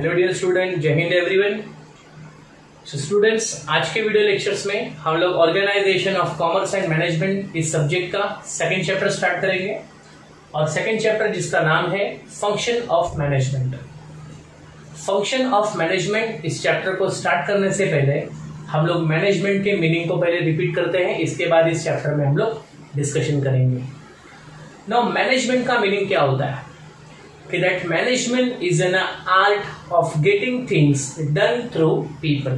Hello dear student, जय Hind everyone. So students, आज के वीडियो लेक्चर्स में हम लोग organisation of commerce and management इस सब्जेक्ट का सेकंड चैप्टर स्टार्ट करेंगे और सेकंड चैप्टर जिसका नाम है function of management. Function of management इस चैप्टर को स्टार्ट करने से पहले हम लोग मैनेजमेंट के मीनिंग को पहले रिपीट करते हैं, इसके बाद इस चैप्टर में हम लोग डिस्कशन करेंगे। नाउ मैनेजमेंट का मीनिंग क्या होता है कि that management is an art of getting things done through people।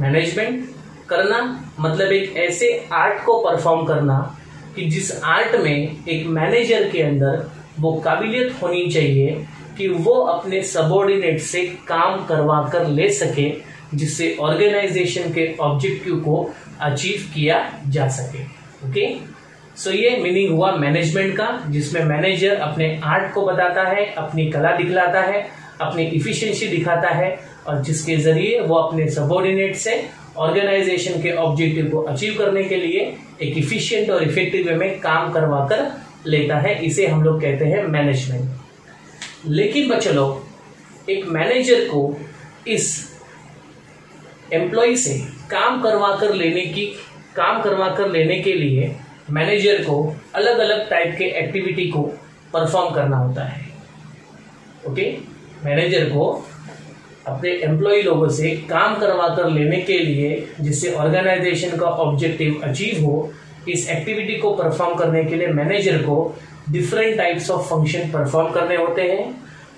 Management करना मतलब एक ऐसे आर्ट को परफॉर्म करना कि जिस आर्ट में एक मैनेजर के अंदर वो काबिलियत होनी चाहिए कि वो अपने सबॉर्डिनेट से काम करवा कर ले सके, जिससे ऑर्गेनाइजेशन के ऑब्जेक्टिव को अचीव किया जा सके। ओके, सो ये मीनिंग हुआ मैनेजमेंट का, जिसमें मैनेजर अपने आर्ट को बताता है, अपनी कला दिखलाता है, अपनी इफिशिएंसी दिखाता है और जिसके जरिए वो अपने सबॉर्डिनेट से ऑर्गेनाइजेशन के ऑब्जेक्टिव को अचीव करने के लिए एक इफिशिएंट और इफेक्टिव वे में काम करवा कर लेता है। इसे हम लोग कहते हैं मैनेजमेंट। लेकिन बच्चों लोग, एक मैनेजर को इस एम्प्लॉय से काम करवा कर लेने के लिए मैनेजर को अलग अलग टाइप के एक्टिविटी को परफॉर्म करना होता है। ओके, मैनेजर को अपने एम्प्लॉय लोगों से काम करवा कर लेने के लिए, जिससे ऑर्गेनाइजेशन का ऑब्जेक्टिव अचीव हो, इस एक्टिविटी को परफॉर्म करने के लिए मैनेजर को different types of function perform करने होते हैं।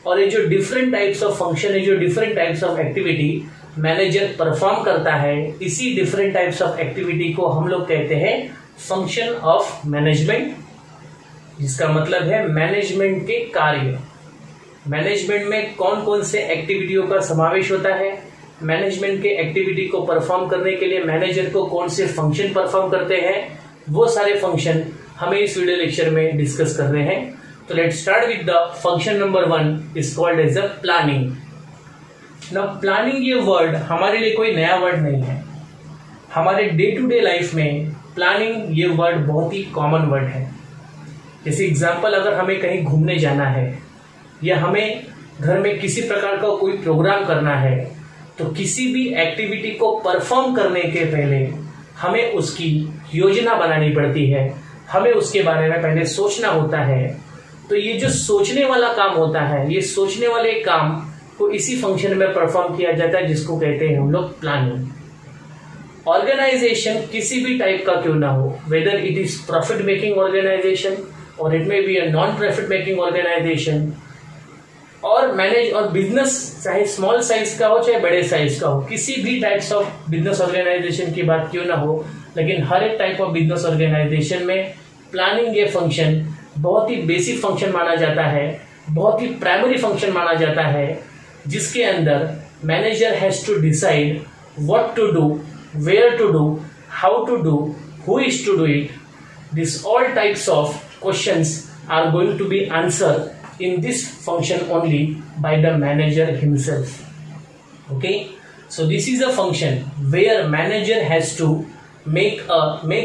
और ये जो डिफरेंट टाइप्स ऑफ फंक्शन है, जो different types of activity manager perform करता है, इसी डिफरेंट टाइप्स ऑफ एक्टिविटी को हम लोग कहते हैं फंक्शन ऑफ मैनेजमेंट, जिसका मतलब है मैनेजमेंट के कार्य। मैनेजमेंट में कौन कौन से एक्टिविटियों का समावेश होता है, मैनेजमेंट के एक्टिविटी को परफॉर्म करने के लिए मैनेजर को कौन से फंक्शन परफॉर्म करते हैं, वो सारे फंक्शन हमें इस वीडियो लेक्चर में डिस्कस कर रहे हैं। तो let's start with the function number 1 is called as a planning. Now planning ये वर्ड हमारे लिए कोई नया वर्ड नहीं है। हमारे डे टू डे लाइफ में प्लानिंग ये वर्ड बहुत ही कॉमन वर्ड है। जैसे एग्जांपल, अगर हमें कहीं घूमने जाना है या हमें घर में किसी प्रकार का कोई प्रोग्राम करना है, तो किसी भी एक्टिविटी को परफॉर्म करने के पहले हमें उसकी योजना बनानी पड़ती है, हमें उसके बारे में पहले सोचना होता है। तो ये जो सोचने वाला काम होता है, ये सोचने वाले काम को इसी फंक्शन में परफॉर्म किया जाता है, जिसको कहते हैं हम लोग प्लानिंग। ऑर्गेनाइजेशन किसी भी टाइप का क्यों ना हो, whether it is profit making organisation और it may be a non profit making organisation, और मैनेज और बिजनेस चाहे स्मॉल साइज का हो चाहे बड़े साइज का हो, किसी भी टाइप्स ऑफ बिजनेस ऑर्गेनाइजेशन की बात क्यों ना हो, लेकिन हर एक टाइप ऑफ बिजनेस ऑर्गेनाइजेशन में प्लानिंग ये फंक्शन बहुत ही बेसिक फंक्शन माना जाता है, बहुत ही प्राइमरी फंक्शन माना जाता है, जिसके अंदर manager has to decide what to do, where to do, how to do, who is to do it. This all types of questions are going to be answered in this function only by the manager himself. Okay, so this is a function where manager has to make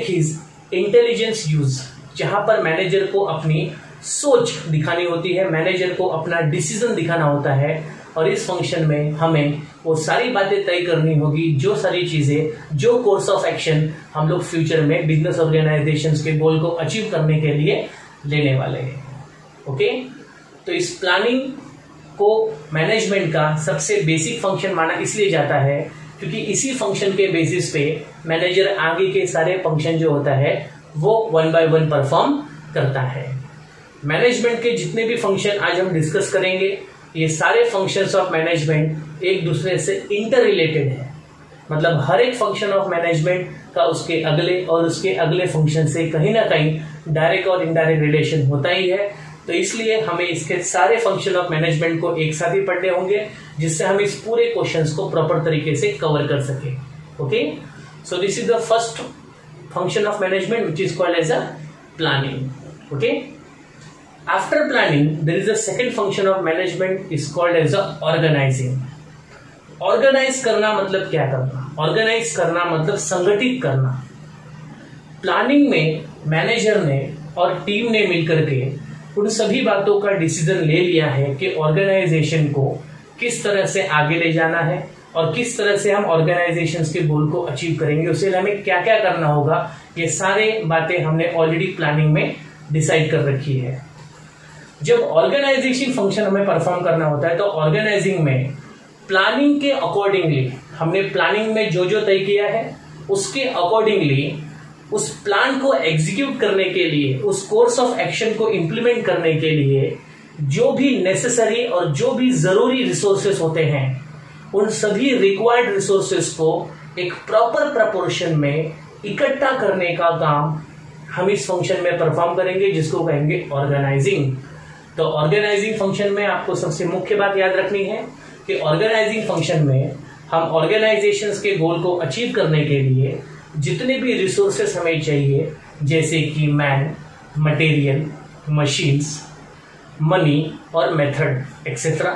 his intelligence use, जहां पर manager को अपनी सोच दिखानी होती है, manager को अपना डिसीजन दिखाना होता है। और इस फंक्शन में हमें वो सारी बातें तय करनी होगी, जो सारी चीजें, जो कोर्स ऑफ एक्शन हम लोग फ्यूचर में बिजनेस ऑर्गेनाइजेशंस के गोल को अचीव करने के लिए लेने वाले हैं। ओके, तो इस प्लानिंग को मैनेजमेंट का सबसे बेसिक फंक्शन माना इसलिए जाता है क्योंकि इसी फंक्शन के बेसिस पे मैनेजर आगे के सारे फंक्शन जो होता है वो 1 by 1 परफॉर्म करता है। मैनेजमेंट के जितने भी फंक्शन आज हम डिस्कस करेंगे, ये सारे फंक्शंस ऑफ मैनेजमेंट एक दूसरे से इंटर रिलेटेड है। मतलब हर एक फंक्शन ऑफ मैनेजमेंट का उसके अगले फंक्शन से कहीं ना कहीं डायरेक्ट और इनडायरेक्ट रिलेशन होता ही है। तो इसलिए हमें इसके सारे फंक्शन ऑफ मैनेजमेंट को एक साथ ही पढ़ने होंगे, जिससे हम इस पूरे क्वेश्चंस को प्रॉपर तरीके से कवर कर सके। Okay, so this is the first function of management which is called as a planning. Okay, after planning there is a second function of management is called as a organizing। Organise करना मतलब क्या करना, organise करना मतलब संगठित करना। Planning में manager ने और टीम ने मिलकर के उन सभी बातों का डिसीजन ले लिया है कि ऑर्गेनाइजेशन को किस तरह से आगे ले जाना है और किस तरह से हम ऑर्गेनाइजेशंस के गोल को अचीव करेंगे, उससे हमें क्या क्या करना होगा, ये सारे बातें हमने ऑलरेडी प्लानिंग में डिसाइड कर रखी है। जब ऑर्गेनाइजेशन फंक्शन हमें परफॉर्म करना होता है तो ऑर्गेनाइजिंग में प्लानिंग के अकॉर्डिंगली हमने प्लानिंग में जो जो तय किया है उसके अकॉर्डिंगली उस प्लान को एग्जीक्यूट करने के लिए, उस कोर्स ऑफ एक्शन को इंप्लीमेंट करने के लिए जो भी नेसेसरी और जो भी जरूरी रिसोर्सेस होते हैं उन सभी रिक्वायर्ड रिसोर्सेस को एक प्रॉपर प्रपोर्शन में इकट्ठा करने का काम हम इस फंक्शन में परफॉर्म करेंगे, जिसको कहेंगे ऑर्गेनाइजिंग। तो ऑर्गेनाइजिंग फंक्शन में आपको सबसे मुख्य बात याद रखनी है कि ऑर्गेनाइजिंग फंक्शन में हम ऑर्गेनाइजेशंस के गोल को अचीव करने के लिए जितने भी रिसोर्सेस हमें चाहिए, जैसे कि मैन, मटेरियल, मशीन्स, मनी और मेथड एक्सेट्रा,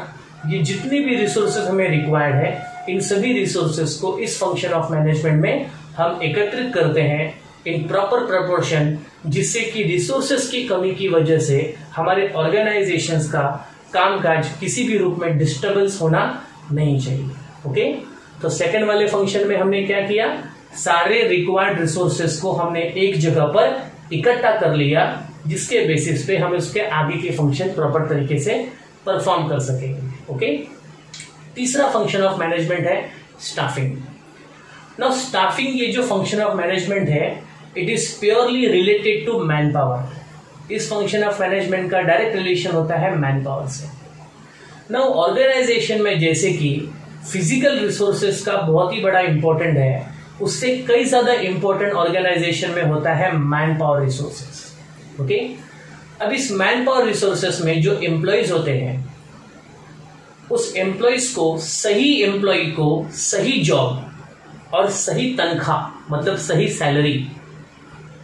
ये जितने भी रिसोर्सेस हमें रिक्वायर्ड है, इन सभी रिसोर्सेस को इस फंक्शन ऑफ मैनेजमेंट में हम एकत्रित करते हैं इन प्रॉपर प्रोपोर्शन, जिससे कि रिसोर्सेस की कमी की वजह से हमारे ऑर्गेनाइजेशंस का कामकाज किसी भी रूप में डिस्टर्बेंस होना नहीं चाहिए। ओके, तो सेकंड वाले फंक्शन में हमने क्या किया, सारे रिक्वायर्ड रिसोर्सेस को हमने एक जगह पर इकट्ठा कर लिया, जिसके बेसिस पे हम उसके आगे के फंक्शन प्रॉपर तरीके से परफॉर्म कर सकेंगे। ओके, तीसरा फंक्शन ऑफ मैनेजमेंट है स्टाफिंग। नाउ स्टाफिंग, ये जो फंक्शन ऑफ मैनेजमेंट है, it is purely related to man power. इस फंक्शन ऑफ मैनेजमेंट का डायरेक्ट रिलेशन होता है मैन पावर से। नाउ ऑर्गेनाइजेशन में जैसे कि फिजिकल रिसोर्सेस का बहुत ही बड़ा इंपॉर्टेंट है, उससे कई ज्यादा इंपॉर्टेंट ऑर्गेनाइजेशन में होता है मैन पावर रिसोर्सेस। ओके, अब इस मैन पावर रिसोर्सेस में जो एम्प्लॉयज होते हैं, उस एम्प्लॉयज को, सही एम्प्लॉय को सही जॉब और सही तनख्वाह, मतलब सही सैलरी,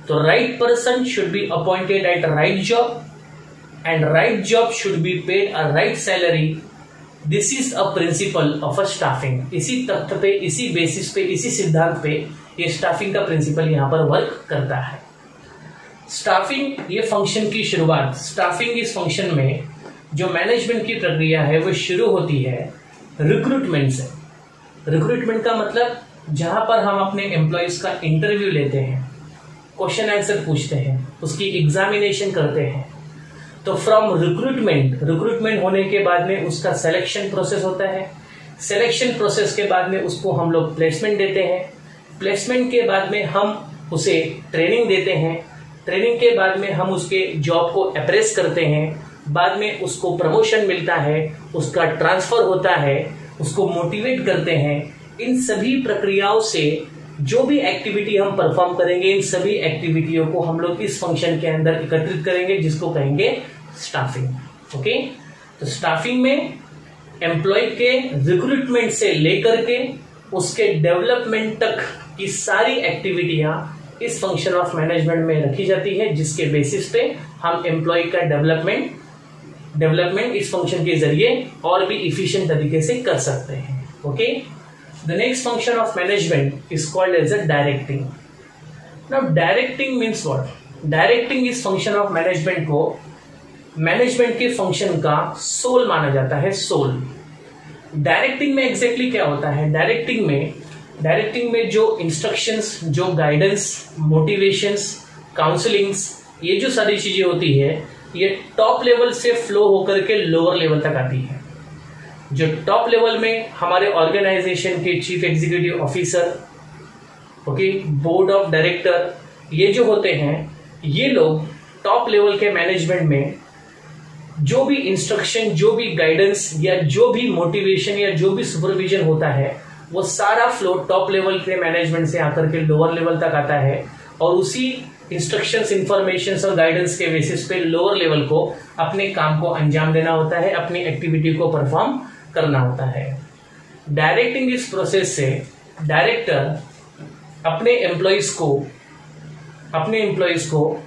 तो right person should be appointed at right job and right job should be paid a right salary. This is a principle of a staffing. इसी तथ्य पे, इसी बेसिस पे, इसी सिद्धांत पे ये स्टाफिंग का प्रिंसिपल यहां पर वर्क करता है। स्टाफिंग, ये फंक्शन की शुरुआत, स्टाफिंग इस फंक्शन में जो मैनेजमेंट की प्रक्रिया है वो शुरू होती है रिक्रूटमेंट से। रिक्रूटमेंट का मतलब जहां पर हम अपने एम्प्लॉयज का इंटरव्यू लेते हैं, क्वेश्चन आंसर पूछते हैं, उसकी एग्जामिनेशन करते हैं। तो फ्रॉम रिक्रूटमेंट होने के बाद में उसका सिलेक्शन प्रोसेस होता है। सिलेक्शन प्रोसेस के बाद में उसको हम लोग प्लेसमेंट देते हैं। प्लेसमेंट के बाद में हम उसे ट्रेनिंग देते हैं। ट्रेनिंग के बाद में हम उसके जॉब को अप्रेस करते हैं। बाद में उसको प्रमोशन मिलता है, उसका ट्रांसफर होता है, उसको मोटिवेट करते हैं। इन सभी प्रक्रियाओं से जो भी एक्टिविटी हम परफॉर्म करेंगे, इन सभी एक्टिविटियों को हम लोग इस फंक्शन के अंदर एकत्रित करेंगे, जिसको कहेंगे स्टाफिंग। ओके, तो स्टाफिंग में एम्प्लॉय के रिक्रूटमेंट से लेकर के उसके डेवलपमेंट तक की सारी एक्टिविटियां इस फंक्शन ऑफ मैनेजमेंट में रखी जाती है, जिसके बेसिस पे हम एम्प्लॉय का डेवलपमेंट इस फंक्शन के जरिए और भी इफिशिएंट तरीके से कर सकते हैं। Okay, the next function of management is called as a directing. Now directing means what? Directing इस फंक्शन ऑफ मैनेजमेंट को मैनेजमेंट के फंक्शन का सोल माना जाता है। सोल डायरेक्टिंग में एग्जैक्टली क्या होता है? डायरेक्टिंग में जो इंस्ट्रक्शंस, जो गाइडेंस, मोटिवेशंस, काउंसलिंग्स, ये जो सारी चीजें होती है, ये टॉप लेवल से फ्लो होकर के लोअर लेवल तक आती है। जो टॉप लेवल में हमारे ऑर्गेनाइजेशन के chief executive officer, okay, board of director, ये जो होते हैं, ये लोग टॉप लेवल के मैनेजमेंट में जो भी इंस्ट्रक्शन, जो भी गाइडेंस या जो भी मोटिवेशन या जो भी सुपरविजन होता है, वो सारा फ्लो टॉप लेवल के मैनेजमेंट से आकर के लोअर लेवल तक आता है और उसी इंस्ट्रक्शंस, इंफॉर्मेशंस और गाइडेंस के बेसिस पे लोअर लेवल को अपने काम को अंजाम देना होता है, अपनी एक्टिविटी को परफॉर्म करना होता है। डायरेक्टिंग इस प्रोसेस से डायरेक्टर अपने एम्प्लॉयज को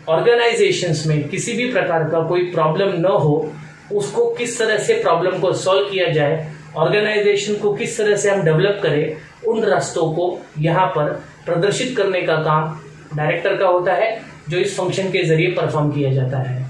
ऑर्गेनाइजेशंस में किसी भी प्रकार का कोई प्रॉब्लम न हो, उसको किस तरह से प्रॉब्लम को सॉल्व किया जाए, ऑर्गेनाइजेशन को किस तरह से हम डेवलप करें, उन रास्तों को यहाँ पर प्रदर्शित करने का काम डायरेक्टर का होता है, जो इस फंक्शन के जरिए परफॉर्म किया जाता है।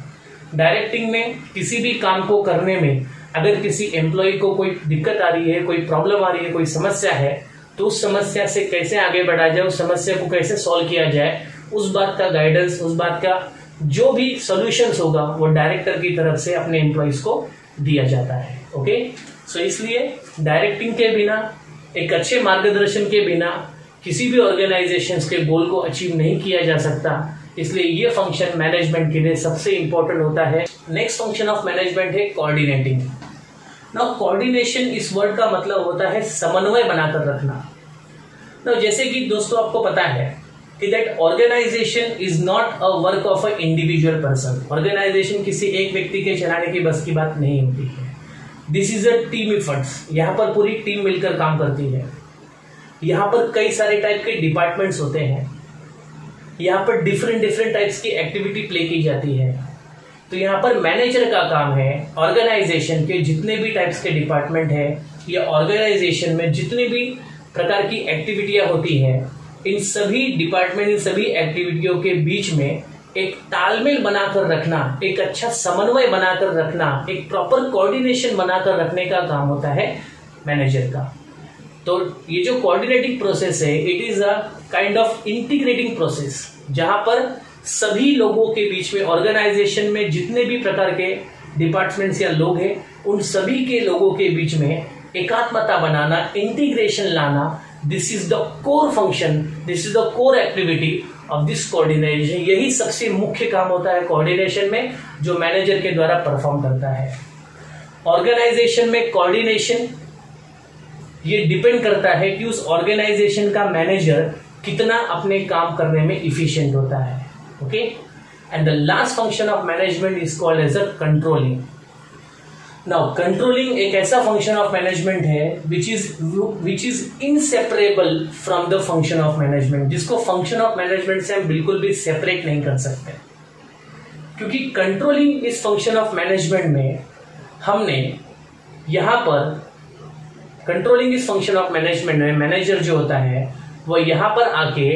डायरेक्टिंग में किसी भी काम को करने में अगर किसी एम्प्लॉय को कोई दिक्कत आ रही है, कोई प्रॉब्लम आ रही है, कोई समस्या है, तो उस समस्या से कैसे आगे बढ़ा जाए, उस समस्या को कैसे सॉल्व किया जाए, उस बात का गाइडेंस, उस बात का जो भी सॉल्यूशंस होगा वो डायरेक्टर की तरफ से अपने एम्प्लॉयज को दिया जाता है। ओके, सो इसलिए डायरेक्टिंग के बिना, एक अच्छे मार्गदर्शन के बिना किसी भी ऑर्गेनाइजेशंस के गोल को अचीव नहीं किया जा सकता। इसलिए ये फंक्शन मैनेजमेंट के लिए सबसे इंपॉर्टेंट होता है। नेक्स्ट फंक्शन ऑफ मैनेजमेंट है कोऑर्डिनेटिंग। नाउ कोऑर्डिनेशन इस वर्ड का मतलब होता है समन्वय बनाकर रखना। नाउ जैसे कि दोस्तों आपको पता है कि that organisation is not a work of a individual person. Organisation किसी एक व्यक्ति के चलाने की बस की बात नहीं होती है। This is a team efforts. यहाँ पर पूरी टीम मिलकर काम करती है। यहाँ पर कई सारे टाइप के डिपार्टमेंट्स होते हैं। यहाँ पर डिफरेंट टाइप्स की एक्टिविटी प्ले की जाती है। तो यहाँ पर मैनेजर का काम है ऑर्गेनाइजेशन के जितने भी टाइप्स के डिपार्टमेंट है या ऑर्गेनाइजेशन में जितने भी प्रकार की एक्टिविटियां होती है, इन सभी डिपार्टमेंट, इन सभी एक्टिविटियों के बीच में एक तालमेल बनाकर रखना, एक अच्छा समन्वय बनाकर रखना, एक प्रॉपर कोऑर्डिनेशन बनाकर रखने का काम होता है मैनेजर का। तो ये जो कोऑर्डिनेटिंग प्रोसेस है, it is a kind of integrating process, जहां पर सभी लोगों के बीच में, ऑर्गेनाइजेशन में जितने भी प्रकार के डिपार्टमेंट्स या लोग हैं, उन सभी के लोगों के बीच में एकात्मता बनाना, इंटीग्रेशन लाना, this is the core function, this is the core activity of this coordination. यही सबसे मुख्य काम होता है कोऑर्डिनेशन में, जो मैनेजर के द्वारा परफॉर्म करता है। ऑर्गेनाइजेशन में कोऑर्डिनेशन ये डिपेंड करता है कि उस ऑर्गेनाइजेशन का मैनेजर कितना अपने काम करने में इफिशिएंट होता है। Okay, and the last function of management is called as a controlling. Now controlling एक ऐसा फंक्शन ऑफ मैनेजमेंट है which is inseparable from the function of management, जिसको फंक्शन ऑफ मैनेजमेंट से हम बिल्कुल भी सेपरेट नहीं कर सकते। क्योंकि कंट्रोलिंग इस फंक्शन ऑफ मैनेजमेंट में हमने यहां पर कंट्रोलिंग इस फंक्शन ऑफ मैनेजमेंट में मैनेजर जो होता है वो यहां पर आके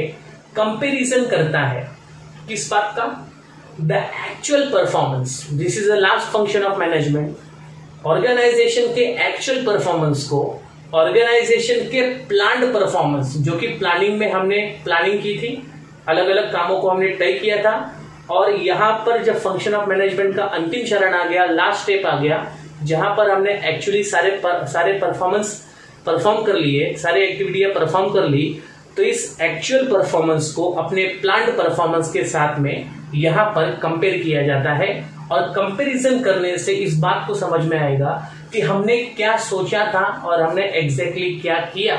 कंपैरिजन करता है किस बात का, the actual performance. This is the last function of management. Organisation के एक्चुअल परफॉर्मेंस को ऑर्गेनाइजेशन के प्लान्ड परफॉर्मेंस, जो कि प्लानिंग में हमने प्लानिंग की थी, अलग अलग कामों को हमने तय किया था, और यहां पर जब फंक्शन ऑफ मैनेजमेंट का अंतिम चरण आ गया, लास्ट स्टेप आ गया, जहां पर हमने एक्चुअली सारे परफॉर्मेंस परफॉर्म कर लिए, सारी एक्टिविटियां परफॉर्म कर ली, तो इस एक्चुअल परफॉर्मेंस को अपने प्लान्ड परफॉर्मेंस के साथ में यहां पर कंपेयर किया जाता है। और कंपैरिजन करने से इस बात को समझ में आएगा कि हमने क्या सोचा था और हमने एग्जैक्टली क्या किया।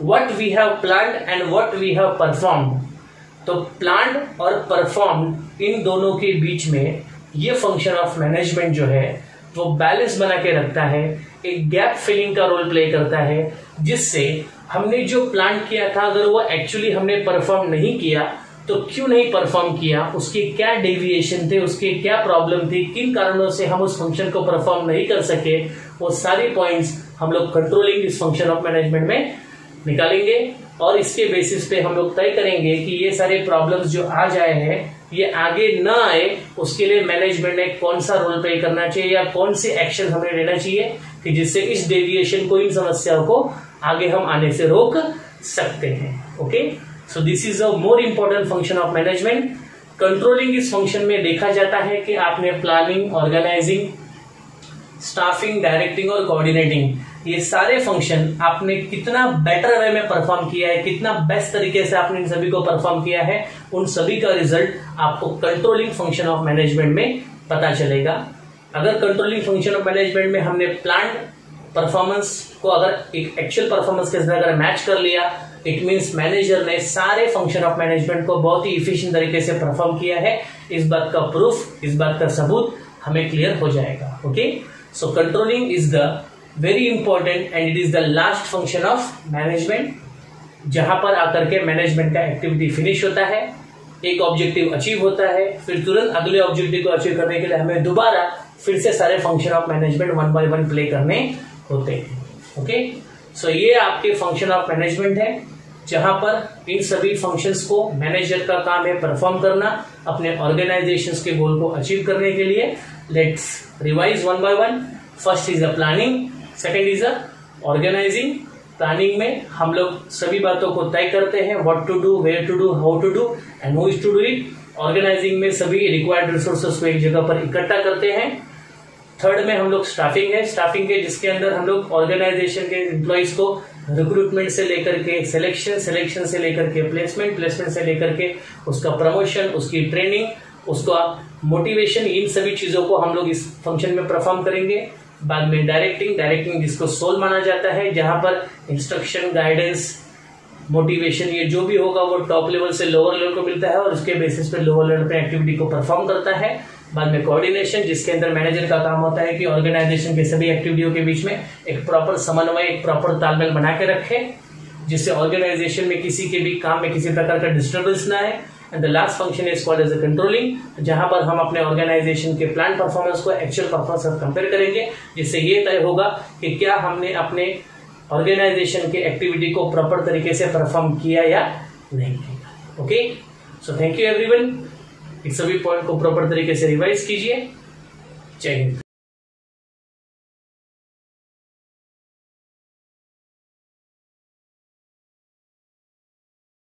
What we have planned and what we have performed. तो प्लान्ड और परफॉर्म्ड, इन दोनों के बीच में ये फंक्शन ऑफ मैनेजमेंट जो है वो बैलेंस बना के रखता है, एक गैप फिलिंग का रोल प्ले करता है, जिससे हमने जो प्लान किया था अगर वो एक्चुअली हमने परफॉर्म नहीं किया तो क्यों नहीं परफॉर्म किया, उसके क्या डेविएशन थे, उसके क्या प्रॉब्लम थी, किन कारणों से हम उस फंक्शन को परफॉर्म नहीं कर सके, वो सारे पॉइंट्स हम लोग कंट्रोलिंग इस फंक्शन ऑफ मैनेजमेंट में निकालेंगे। और इसके बेसिस पे हम लोग तय करेंगे कि ये सारे प्रॉब्लम्स जो आ जाए हैं ये आगे न आए, उसके लिए मैनेजमेंट ने कौन सा रोल प्ले करना चाहिए या कौन से एक्शन हमें लेना चाहिए कि जिससे इस डेविएशन को, इन समस्याओं को आगे हम आने से रोक सकते हैं। Okay, so this is a more important function of management. Controlling इस फंक्शन में देखा जाता है कि आपने प्लानिंग, ऑर्गेनाइजिंग, स्टाफिंग, डायरेक्टिंग और कोऑर्डिनेटिंग, ये सारे फंक्शन आपने कितना बेटर वे में परफॉर्म किया है, कितना बेस्ट तरीके से आपने इन सभी को परफॉर्म किया है, उन सभी का रिजल्ट आपको कंट्रोलिंग फंक्शन ऑफ मैनेजमेंट में पता चलेगा। अगर कंट्रोलिंग फंक्शन ऑफ मैनेजमेंट में हमने प्लान्ड परफॉर्मेंस को अगर एक एक्चुअल परफॉर्मेंस के साथ अगर मैच कर लिया, इट मीन्स मैनेजर ने सारे फंक्शन ऑफ मैनेजमेंट को बहुत ही इफिशिएंट तरीके से परफॉर्म किया है। इस बात का प्रूफ, इस बात का सबूत हमें क्लियर हो जाएगा। Okay, so controlling is the very important and it is the last function of management, जहां पर आकर के मैनेजमेंट का एक्टिविटी फिनिश होता है, एक ऑब्जेक्टिव अचीव होता है, फिर तुरंत अगले ऑब्जेक्टिव को अचीव करने के लिए हमें दोबारा फिर से सारे function of management one by one play करने होते हैं। ओके, सो ये आपके फंक्शन ऑफ मैनेजमेंट है, जहां पर इन सभी फंक्शंस को मैनेजर का काम है परफॉर्म करना अपने ऑर्गेनाइजेशंस के गोल को अचीव करने के लिए। Let's revise one by one. First is a planning, second is a organising. Planning में हम लोग सभी बातों को तय करते हैं, what to do, where to do, how to do and who is to do it. Organising में सभी रिक्वायर्ड रिसोर्सेस को एक जगह पर इकट्ठा करते हैं। थर्ड में हम लोग स्टाफिंग है, स्टाफिंग के जिसके अंदर हम लोग ऑर्गेनाइजेशन के एम्प्लॉइज को रिक्रूटमेंट से लेकर के सिलेक्शन, सिलेक्शन से लेकर के प्लेसमेंट, प्लेसमेंट से लेकर के उसका प्रमोशन, उसकी ट्रेनिंग, उसका मोटिवेशन, इन सभी चीजों को हम लोग इस फंक्शन में परफॉर्म करेंगे। बाद में डायरेक्टिंग, डायरेक्टिंग जिसको सोल माना जाता है, जहां पर इंस्ट्रक्शन, गाइडेंस, मोटिवेशन ये जो भी होगा वो टॉप लेवल से लोअर लेवल को मिलता है और उसके बेसिस पे लोअर लेवल पे एक्टिविटी को परफॉर्म करता है। बाद में कोऑर्डिनेशन, जिसके अंदर मैनेजर का काम होता है कि ऑर्गेनाइजेशन के सभी एक्टिविटियों के बीच में एक प्रॉपर समन्वय, एक प्रॉपर तालमेल बना के रखे, जिससे ऑर्गेनाइजेशन में किसी के भी काम में किसी प्रकार का डिस्टर्बेंस ना है। And the last function is called as a controlling, जहां पर हम अपने ऑर्गेनाइजेशन के प्लान परफॉर्मेंस को एक्चुअल परफॉर्मेंस से कंपेयर करेंगे, जिससे ये तय होगा कि क्या हमने अपने ऑर्गेनाइजेशन के एक्टिविटी को प्रॉपर तरीके से परफॉर्म किया या नहीं किया। Okay, so thank you everyone. इस सभी पॉइंट को प्रॉपर तरीके से रिवाइज कीजिए। जय हिंद।